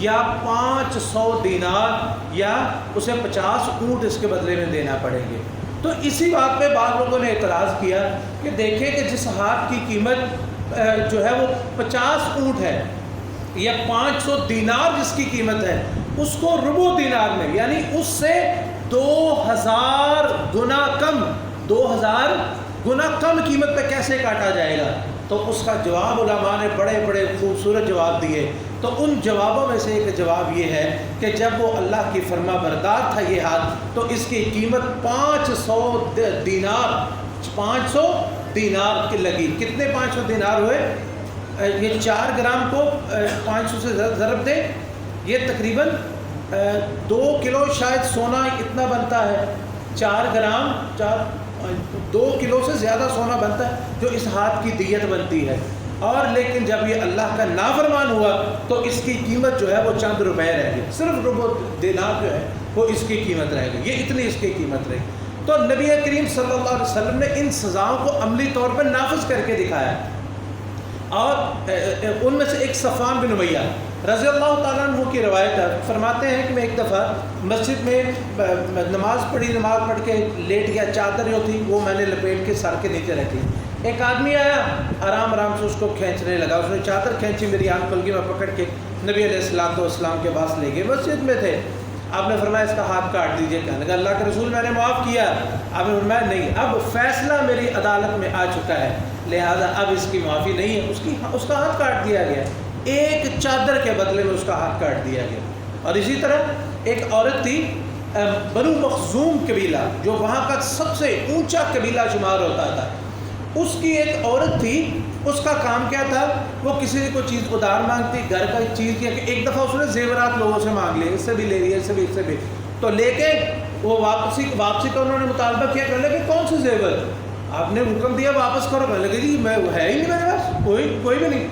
یا 500 دینار یا اسے 50 اونٹ اس کے بدلے میں دینا پڑیں گے۔ تو اسی بات پہ بعض لوگوں نے اعتراض کیا کہ دیکھیں کہ جس ہاتھ کی قیمت جو ہے وہ 50 اونٹ ہے یا 500 دینار جس کی قیمت ہے، اس کو ربع دینار میں یعنی اس سے 2000 گنا کم 2000 گنا کم قیمت پہ کیسے کاٹا جائے گا؟ تو اس کا جواب علماء نے بڑے بڑے خوبصورت جواب دیے۔ تو ان جوابوں میں سے ایک جواب یہ ہے کہ جب وہ اللہ کی فرما بردار تھا یہ ہاتھ، تو اس کی قیمت 500 دینار 500 دینار کی لگی۔ کتنے 500 دینار ہوئے؟ یہ 4 گرام کو 500 سے ضرب دے، یہ تقریباً 2 کلو شاید سونا اتنا بنتا ہے۔ 4 گرام 2 کلو سے زیادہ سونا بنتا ہے جو اس ہاتھ کی دیت بنتی ہے۔ اور لیکن جب یہ اللہ کا نافرمان ہوا تو اس کی قیمت جو ہے وہ چند روپے رہ گئی، صرف ربع دینار جو ہے وہ اس کی قیمت رہ گئی، یہ اتنی اس کی قیمت رہی۔ تو نبی کریم صلی اللہ علیہ وسلم نے ان سزاؤں کو عملی طور پر نافذ کر کے دکھایا۔ اور ان میں سے ایک صفوان بن امیہ رضی اللہ تعالیٰ عنہ کی روایت ہے، فرماتے ہیں کہ میں ایک دفعہ مسجد میں نماز پڑھ کے لیٹ گیا، چادر جو تھی وہ میں نے لپیٹ کے سر کے نیچے رکھی۔ ایک آدمی آیا، آرام سے اس کو کھینچنے لگا، اس نے چادر کھینچی، میری آنکھ کھل گئی، میں پکڑ کے نبی علیہ السلام کے پاس لے گئے، مسجد میں تھے۔ آپ نے فرمایا اس کا ہاتھ کاٹ دیجئے، کہنے لگا اللہ کے رسول میں نے معاف کیا۔ آپ نے فرمایا نہیں، اب فیصلہ میری عدالت میں آ چکا ہے، لہذا اب اس کی معافی نہیں ہے، اس کا ہاتھ کاٹ دیا گیا، ایک چادر کے بدلے میں اس کا ہاتھ کاٹ دیا گیا۔ اور اسی طرح ایک عورت تھی بنو مخزوم قبیلہ، جو وہاں کا سب سے اونچا قبیلہ شمار ہوتا تھا، اس کی ایک عورت تھی، اس کا کام کیا تھا، وہ کسی سے کوئی چیز ادھار مانگتی، گھر کا چیز کیا کہ ایک دفعہ اس نے زیورات لوگوں سے مانگ لیے، اس سے بھی لے لیے، اس سے بھی تو لے کے وہ واپسی کا انہوں نے مطالبہ کیا، کہنے لگے کون سے زیور؟ آپ نے حکم دیا واپس کرو، کہنے لگے جی میں ہے ہی نہیں میرے پاس، کوئی بھی نہیں۔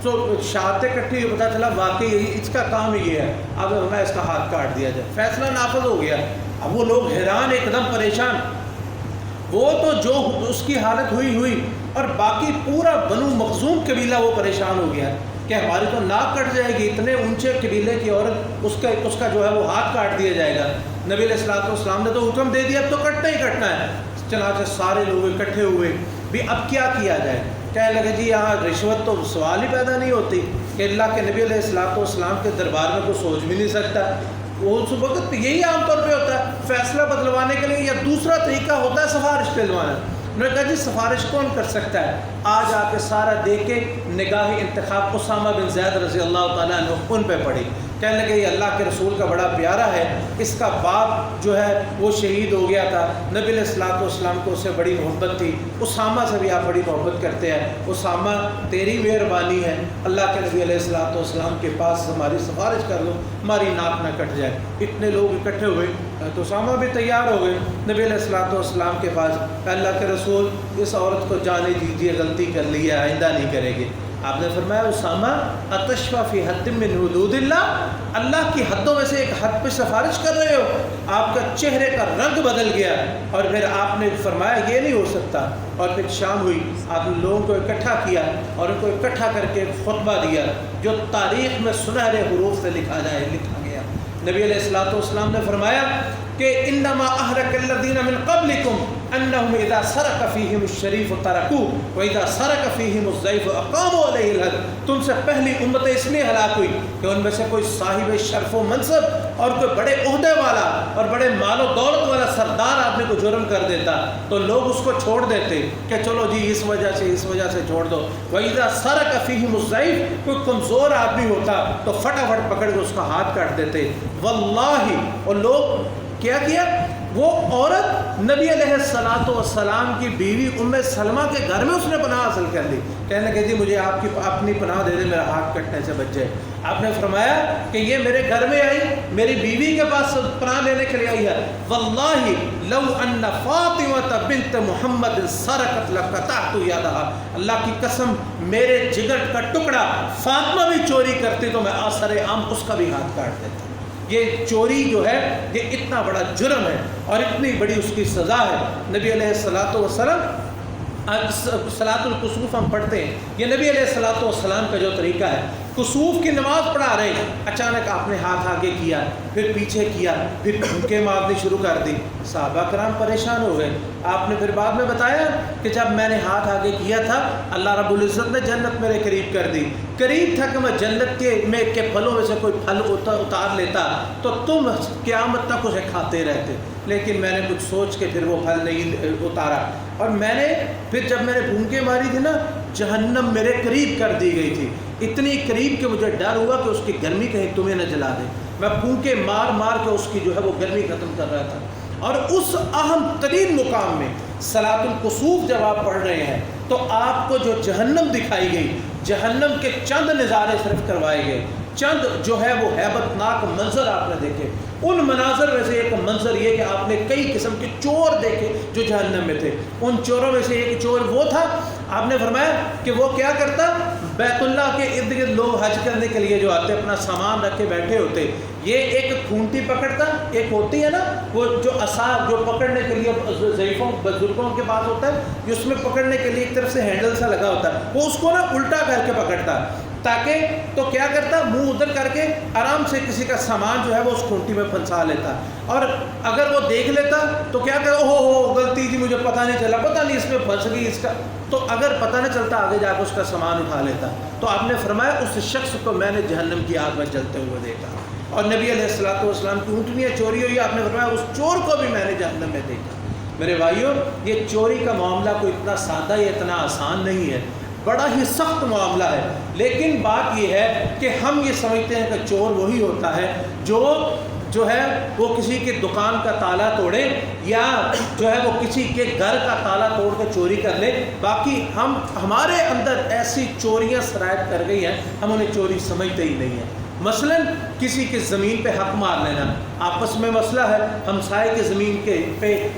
تو شہادتیں کٹھی ہوئی، پتہ چلا واقعی اس کا کام ہی یہ ہے، اب میں اس کا ہاتھ کاٹ دیا جائے، فیصلہ نافذ ہو گیا۔ اب وہ لوگ حیران، ایک دم پریشان، وہ تو جو اس کی حالت ہوئی اور باقی پورا بنو مخزوم قبیلہ وہ پریشان ہو گیا کہ ہماری تو ناک کٹ جائے گی، اتنے اونچے قبیلے کی عورت، اس کا جو ہے وہ ہاتھ کاٹ دیا جائے گا۔ نبی علیہ السلام نے تو حکم دے دیا اب تو کٹنا ہی کٹنا ہے۔ چنانچہ سارے لوگ اکٹھے ہوئے، بھی اب کیا کیا جائے؟ کہنے لگے جی یہاں رشوت تو سوال ہی پیدا نہیں ہوتی کہ اللہ کے نبی علیہ السلام کے دربار میں کوئی سوچ بھی نہیں سکتا، وہ اس وقت یہی عام طور پہ ہوتا ہے فیصلہ بدلوانے کے لیے، یا دوسرا طریقہ ہوتا ہے سفارش پہ دلوانا۔ انہوں نے کہا جی سفارش کون کر سکتا ہے؟ آج آ کے سارا دیکھ کے نگاہ انتخاب اسامہ بن زید رضی اللہ تعالیٰ عنہ ان پہ پڑی۔ کہنے لگے یہ اللہ کے رسول کا بڑا پیارا ہے، اس کا باپ جو ہے وہ شہید ہو گیا تھا، نبی علیہ السلام کو اس سے بڑی محبت تھی، اسامہ سے بھی آپ بڑی محبت کرتے ہیں، اسامہ تیری مہربانی ہے، اللہ کے نبی علیہ السلام کے پاس ہماری سفارش کر لو، ہماری ناک نہ کٹ جائے۔ اتنے لوگ اکٹھے ہوئے تو اسامہ بھی تیار ہو گئے نبی علیہ السلام کے پاس، کہ اللہ کے رسول اس عورت کو جانے دیجیے، غلطی کر لی ہے، آئندہ نہیں کرے گی۔ آپ نے فرمایا اسامہ اتشفع فی حد من حدود اللہ کی حدوں میں سے ایک حد پہ سفارش کر رہے ہو؟ آپ کا چہرے کا رنگ بدل گیا، اور پھر آپ نے فرمایا یہ نہیں ہو سکتا۔ اور پھر شام ہوئی، آپ نے لوگوں کو اکٹھا کیا اور ان کو اکٹھا کر کے خطبہ دیا جو تاریخ میں سنہرے حروف سے لکھا گیا۔ نبی علیہ السلام نے فرمایا کہ انما اہلک الذین من قبلکم انہم اذا سرق فیہم الشریف ترکوہ واذا سرق فیہم الضعیف اقاموا علیہ الحد۔ تم سے پہلی امت اس لیے ہلاک ہوئی کہ ان میں سے کوئی صاحب شرف و منصب اور کوئی بڑے عہدے والا اور بڑے مال و دولت والا سردار آدمی کو جرم کر دیتا تو لوگ اس کو چھوڑ دیتے کہ چلو جی اس وجہ سے چھوڑ دو۔ واذا سرق فیہم الضعیف، کوئی کمزور آدمی ہوتا تو فٹافٹ پکڑ کے اس کا ہاتھ کاٹ دیتے۔ واللہ، اور لوگ کیا وہ عورت نبی علیہ السلام کی بیوی ام سلمہ کے گھر میں اس نے پناہ حاصل کر لی، کہنے لگے جی مجھے آپ کی اپنی پناہ دے دے، میرا ہاتھ کٹنے سے بچ جائے۔ آپ نے فرمایا کہ یہ میرے گھر میں آئی، میری بیوی کے پاس پناہ لینے کے لیے آئی ہے، واللہ لو ان فاطمہ بنت محمد سرقت لقطعت یدہا، اللہ کی قسم میرے جگر کا ٹکڑا فاطمہ بھی چوری کرتی تو میں آثر عام اس کا بھی ہاتھ کاٹ دیتا۔ یہ چوری جو ہے یہ اتنا بڑا جرم ہے اور اتنی بڑی اس کی سزا ہے۔ نبی علیہ السلام صلاۃ الکسوف ہم پڑھتے ہیں، یہ نبی علیہ السلام کا جو طریقہ ہے، کسوف کی نماز پڑھا رہے، اچانک آپ نے ہاتھ آگے کیا، پھر پیچھے کیا، پھر پھونکے مارنی شروع کر دی۔ صحابہ کرام پریشان ہو گئے۔ آپ نے پھر بعد میں بتایا کہ جب میں نے ہاتھ آگے کیا تھا اللہ رب العزت نے جنت میرے قریب کر دی، قریب تھا کہ میں جنت کے پھلوں میں سے کوئی پھل اتار لیتا تو تم قیامت تک اسے کھاتے رہتے، لیکن میں نے کچھ سوچ کے پھر وہ پھل نہیں اتارا، اور میں نے پھر جب میں نے پھونکے ماری تھی نا، جہنم میرے قریب کر دی گئی تھی، اتنی قریب کہ مجھے ڈر ہوا کہ اس کی گرمی کہیں تمہیں نہ جلا دے۔ میں پھونکے مار مار کے اس کی جو ہے وہ گرمی ختم کر رہا تھا۔ اور اس اہم ترین مقام میں صلاۃ الکسوف جب آپ پڑھ رہے ہیں تو آپ کو جو جہنم دکھائی گئی، جہنم کے چند نظارے صرف کروائے گئے، چند جو ہے وہ ہیبت ناک منظر آپ نے دیکھے۔ ان مناظر میں سے ایک منظر یہ کہ آپ نے کئی قسم کے چور دیکھے جو جہنم میں تھے۔ ان چوروں میں سے ایک چور وہ تھا، آپ نے فرمایا کہ وہ کیا کرتا، بیت اللہ کے ارد گرد لوگ حج کرنے کے لیے جو آتے اپنا سامان رکھ کے بیٹھے ہوتے، یہ ایک کھونٹی پکڑتا، ایک ہوتی ہے نا وہ جو عصا جو پکڑنے کے لیے ضعیفوں بزرگوں کے پاس ہوتا ہے، اس میں پکڑنے کے لیے ایک طرف سے ہینڈل سا لگا ہوتا ہے، وہ اس کو نا الٹا کر کے پکڑتا تاکہ تو کیا کرتا، منہ ادھر کر کے آرام سے کسی کا سامان جو ہے وہ اس کھونٹی میں پھنسا لیتا، اور اگر وہ دیکھ لیتا تو کیا کہ ہو غلطی تھی مجھے پتہ نہیں چلا، پتہ نہیں اس میں پھنس گئی اس کا، تو اگر پتہ نہیں چلتا آگے جا کے اس کا سامان اٹھا لیتا۔ تو آپ نے فرمایا اس شخص کو میں نے جہنم کی آگ میں جلتے ہوئے دیکھا، اور نبی علیہ الصلوۃ والسلام کی اونٹنیاں چوری ہوئی، آپ نے فرمایا اس چور کو بھی میں نے جہنم میں دیکھا۔ میرے بھائیوں، یہ چوری کا معاملہ کوئی اتنا سادہ یا اتنا آسان نہیں ہے، بڑا ہی سخت معاملہ ہے، لیکن بات یہ ہے کہ ہم یہ سمجھتے ہیں کہ چور وہی ہوتا ہے جو ہے وہ کسی کے دکان کا تالا توڑے یا جو ہے وہ کسی کے گھر کا تالا توڑ کے چوری کر لے، باقی ہمارے اندر ایسی چوریاں سرایت کر گئی ہیں ہم انہیں چوری سمجھتے ہی نہیں ہیں۔ مثلا کسی کی زمین پہ حق مار لینا، آپس میں مسئلہ ہے، ہمسائے کی زمین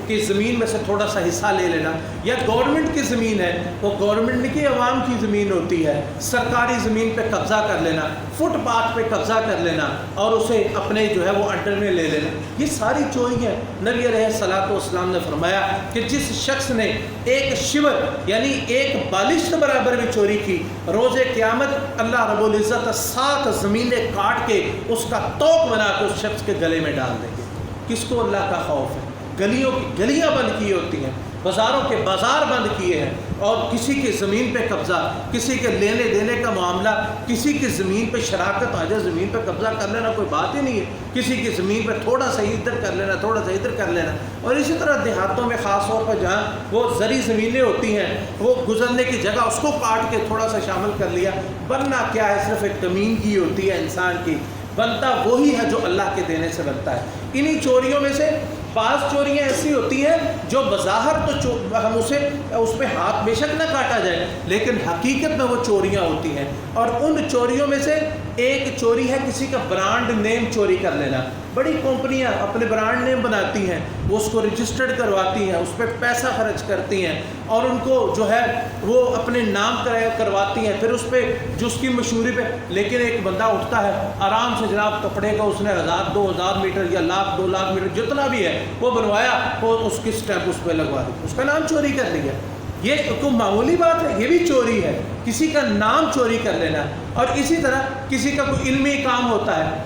کی زمین میں سے تھوڑا سا حصہ لے لینا، یا گورنمنٹ کی زمین ہے وہ گورنمنٹ کی عوام کی زمین ہوتی ہے، سرکاری زمین پہ قبضہ کر لینا، فٹ پاتھ پہ قبضہ کر لینا اور اسے اپنے جو ہے وہ انڈر میں لے لینا، یہ ساری چوری ہیں۔ نبی علیہ الصلوۃ والسلام نے فرمایا کہ جس شخص نے ایک شبر یعنی ایک بالشت برابر بھی چوری کی، روز قیامت اللہ رب العزت 7 زمینیں کاٹ کے اس کا توق بنا کے اس شخص کے گلے میں ڈال دیں گے۔ کس کو اللہ کا خوف ہے؟ گلیوں کی گلیاں بند کی ہوتی ہیں، بازاروں کے بازار بند کیے ہیں، اور کسی کی زمین پہ قبضہ، کسی کے لینے دینے کا معاملہ، کسی کی زمین پہ شراکت آ جائے، زمین پہ قبضہ کر لینا کوئی بات ہی نہیں ہے، کسی کی زمین پہ تھوڑا سا ادھر کر لینا، تھوڑا سا ادھر کر لینا، اور اسی طرح دیہاتوں میں خاص طور پر جہاں وہ زرعی زمینیں ہوتی ہیں وہ گزرنے کی جگہ اس کو کاٹ کے تھوڑا سا شامل کر لیا، بننا کیا ہے، صرف ایک کمینگی ہوتی ہے انسان کی، بنتا وہی ہے جو اللہ کے دینے سے بنتا ہے۔ انہی چوریوں میں سے بعض چوریاں ایسی ہوتی ہیں جو بظاہر تو ہم اس پہ ہاتھ بے شک نہ کاٹا جائے، لیکن حقیقت میں وہ چوریاں ہوتی ہیں، اور ان چوریوں میں سے ایک چوری ہے کسی کا برانڈ نیم چوری کر لینا۔ بڑی کمپنیاں اپنے برانڈ نیم بناتی ہیں، وہ اس کو رجسٹرڈ کرواتی ہیں، اس پہ پیسہ خرچ کرتی ہیں، اور ان کو جو ہے وہ اپنے نام کرواتی ہیں، پھر اس پہ جو اس کی مشہوری پہ، لیکن ایک بندہ اٹھتا ہے آرام سے، جناب کپڑے کا اس نے 1000 2000 میٹر یا 1,00,000 2,00,000 میٹر جتنا بھی ہے وہ بنوایا، وہ اس کی اسٹیمپ اس پہ لگوا دی، اس کا نام چوری کر لیا۔ یہ کوئی معمولی بات ہے؟ یہ بھی چوری ہے، کسی کا نام چوری کر لینا۔ اور اسی طرح کسی کا کوئی علمی کام ہوتا ہے،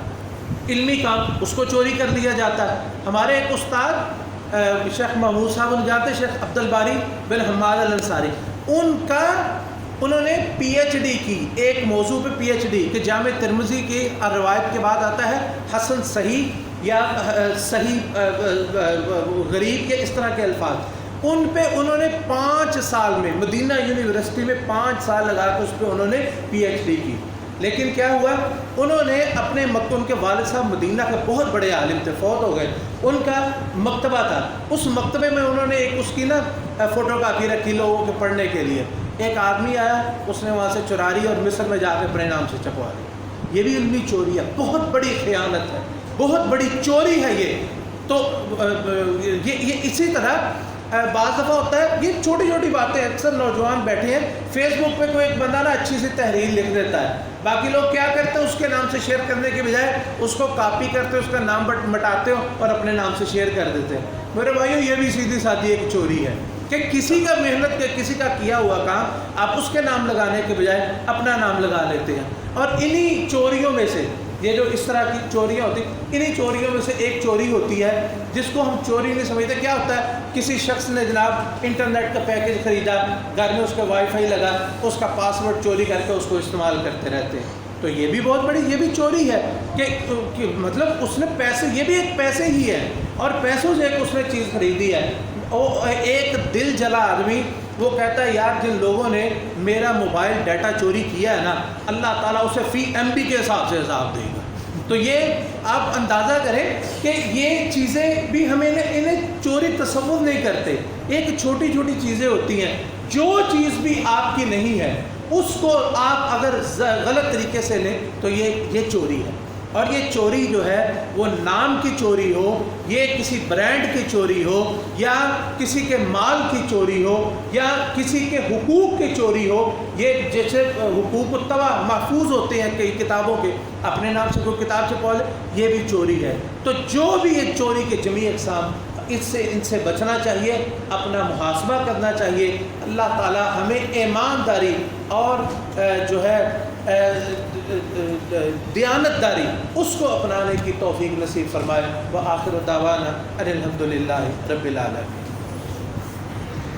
علمی کام، اس کو چوری کر لیا جاتا ہے۔ ہمارے ایک استاد شیخ محمود صاحب ان جاتے، شیخ عبد الباری بن حماد الانصاری، انہوں نے پی ایچ ڈی کی ایک موضوع پہ، پی ایچ ڈی کہ جامع ترمذی کی روایت کے بعد آتا ہے حسن صحیح یا صحیح غریب کے اس طرح کے الفاظ، ان پہ انہوں نے 5 سال میں مدینہ یونیورسٹی میں 5 سال لگا کے اس پہ انہوں نے پی ایچ ڈی کی۔ لیکن کیا ہوا، انہوں نے اپنے ان کے والد صاحب مدینہ کے بہت بڑے عالم تھے، فوت ہو گئے، ان کا مکتبہ تھا، اس مکتبے میں انہوں نے ایک اس کی نا فوٹو کاپی رکھی لوگوں کے پڑھنے کے لیے، ایک آدمی آیا، اس نے وہاں سے چرا لی اور مصر میں جا کے اپنے نام سے چھپوا لی۔ یہ بھی علمی چوری ہے، بہت بڑی خیانت ہے، بہت بڑی چوری ہے یہ۔ تو یہ اسی طرح بعض دفعہ ہوتا ہے، یہ چھوٹی چھوٹی باتیں، اکثر نوجوان بیٹھے ہیں فیس بک پہ، کوئی ایک بندہ نا اچھی سی تحریر لکھ دیتا ہے، باقی لوگ کیا کرتے ہیں اس کے نام سے شیئر کرنے کے بجائے اس کو کاپی کرتے، اس کا نام مٹاتے ہو اور اپنے نام سے شیئر کر دیتے ہیں۔ میرے بھائیو، یہ بھی سیدھی سادھی ایک چوری ہے کہ کسی کا محنت کے، کسی کا کیا ہوا کام آپ اس کے نام لگانے کے بجائے اپنا نام لگا لیتے ہیں۔ اور انہی چوریوں میں سے یہ جو اس طرح کی چوریاں ہوتی انہی چوریوں میں سے ایک چوری ہوتی ہے جس کو ہم چوری نہیں سمجھتے. کیا ہوتا ہے؟ کسی شخص نے جناب انٹرنیٹ کا پیکج خریدا، گھر میں اس کا وائی فائی لگا، اس کا پاسورڈ چوری کر کے اس کو استعمال کرتے رہتے ہیں. تو یہ بھی بہت بڑی یہ بھی چوری ہے کہ مطلب اس نے پیسے، یہ بھی ایک پیسے ہی ہے اور پیسوں سے ایک اس نے چیز خریدی ہے. وہ ایک دل جلا آدمی وہ کہتا ہے یار جن لوگوں نے میرا موبائل ڈیٹا چوری کیا ہے نا، اللہ تعالیٰ اسے فی ایم بی کے حساب سے حساب دے گا. تو یہ آپ اندازہ کریں کہ یہ چیزیں بھی ہمیں انہیں چوری تصور نہیں کرتے. ایک چھوٹی چھوٹی چیزیں ہوتی ہیں، جو چیز بھی آپ کی نہیں ہے اس کو آپ اگر غلط طریقے سے لیں تو یہ چوری ہے. اور یہ چوری جو ہے وہ نام کی چوری ہو، یہ کسی برانڈ کی چوری ہو، یا کسی کے مال کی چوری ہو، یا کسی کے حقوق کی چوری ہو. یہ جیسے حقوق الطبع محفوظ ہوتے ہیں کئی کتابوں کے، اپنے نام سے کوئی کتاب سے پڑھ لے، یہ بھی چوری ہے. تو جو بھی یہ چوری کے جمیع اقسام ان سے بچنا چاہیے، اپنا محاسبہ کرنا چاہیے. اللہ تعالی ہمیں ایمانداری اور جو ہے دیانتداری اس کو اپنانے کی توفیق نصیب فرمائے. وآخر دعوانا ان الحمد للہ رب العالمین.